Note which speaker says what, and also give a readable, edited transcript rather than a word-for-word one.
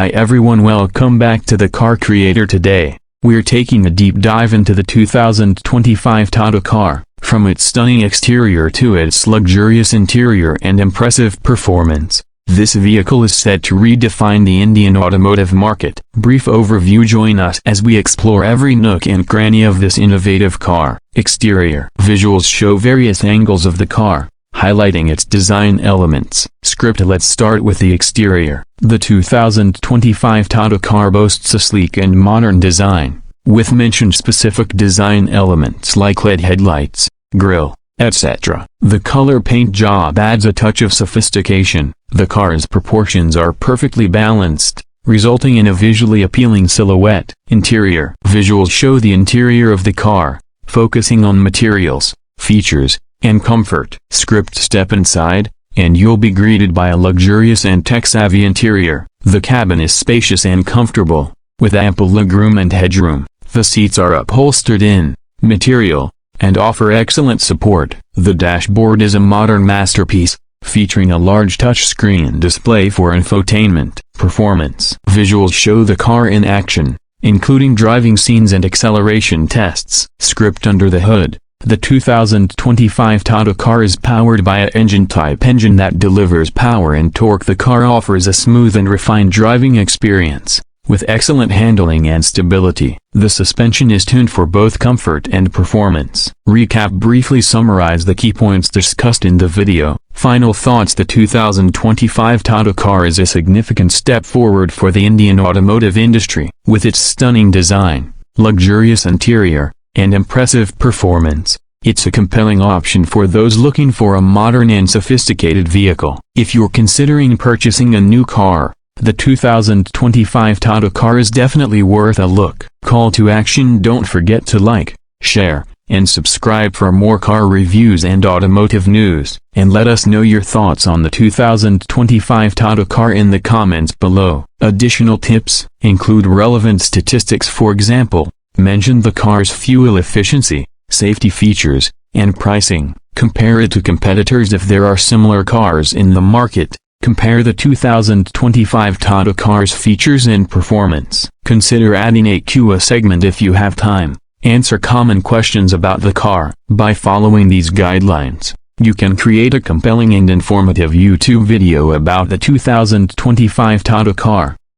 Speaker 1: Hi everyone, welcome back to the Car Creator. Today, we're taking a deep dive into the 2025 TATA car, from its stunning exterior to its luxurious interior and impressive performance. This vehicle is set to redefine the Indian automotive market. Brief overview: join us as we explore every nook and cranny of this innovative car. Exterior visuals show various angles of the car, highlighting its design elements. Script: let's start with the exterior. The 2025 TATA car boasts a sleek and modern design, with mention-specific design elements like LED headlights, grille, etc. The color paint job adds a touch of sophistication. The car's proportions are perfectly balanced, resulting in a visually appealing silhouette. Interior visuals show the interior of the car, focusing on materials, features, and comfort. Script: step inside, and you'll be greeted by a luxurious and tech-savvy interior. The cabin is spacious and comfortable, with ample legroom and headroom. The seats are upholstered in material, and offer excellent support. The dashboard is a modern masterpiece, featuring a large touchscreen display for infotainment. Performance visuals show the car in action, including driving scenes and acceleration tests. Script: under the hood, the 2025 TATA car is powered by an engine-type engine that delivers power and torque. The car offers a smooth and refined driving experience, with excellent handling and stability. The suspension is tuned for both comfort and performance. Recap: briefly summarize the key points discussed in the video. Final thoughts: the 2025 TATA car is a significant step forward for the Indian automotive industry. With its stunning design, luxurious interior, and impressive performance, it's a compelling option for those looking for a modern and sophisticated vehicle. If you're considering purchasing a new car, the 2025 TATA car is definitely worth a look. Call to action: don't forget to like, share, and subscribe for more car reviews and automotive news. And let us know your thoughts on the 2025 TATA car in the comments below. Additional tips include relevant statistics. For example, mention the car's fuel efficiency, safety features, and pricing. Compare it to competitors if there are similar cars in the market. Compare the 2025 TATA car's features and performance. Consider adding a Q&A segment if you have time. Answer common questions about the car. By following these guidelines, you can create a compelling and informative YouTube video about the 2025 TATA car.